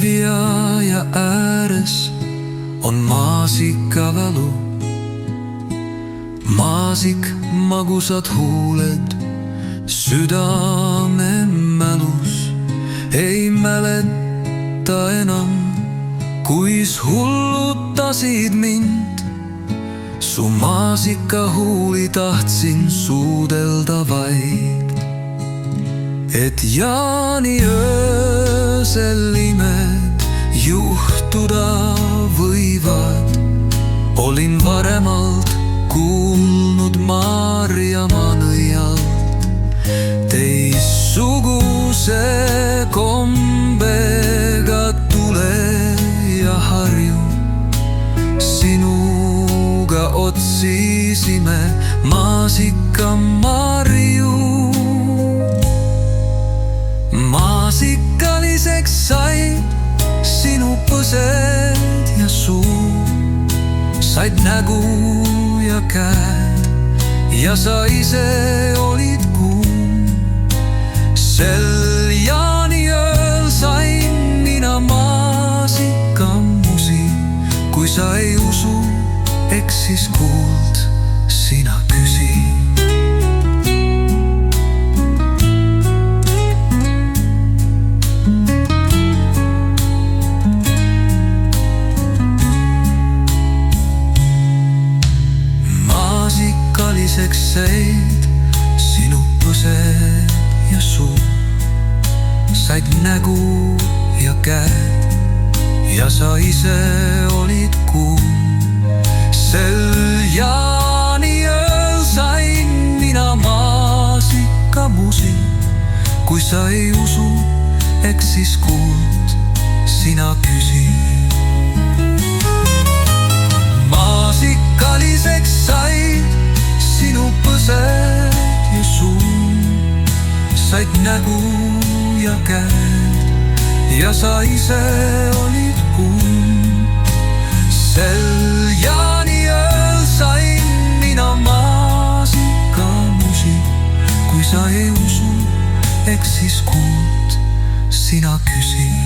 Kiviaja ääres on maasikavälu. Maasik magusad huuled südame mälus. Ei mäleta enam, kuis hullutasid mind. Su maasikahuuli tahtsin suudelda vaid, et jaaniöösel imed juhtuda võivad. Olin varemalt kuulnud Maarjamaa nõialt teistsuguse kombega tule ja harju. Sinuga otsisime maasikamarju. Maasikaliseks said sinu põsed ja suu. Said nägu ja käed ja sa ise olid kuum. Sel jaaniööl sain mina maasikamusi. Kui sa ei usu, eks siis kuuld sina küsi. Maasikaliseks said sinu põsed ja suu. Said nägu ja käed ja sa ise olid kuum. Sel jaaniööl sain mina maasikamusi. Kui sa ei usu, eks siis kuuld sina küsi. Maasikaliseks said sinu põsed ja suu. Said nägu ja käed ja sa ise olid kuum. Sel jaaniööl sain mina maasikamusi. Kui sa ei usu, eks siis kuuld sina küsi.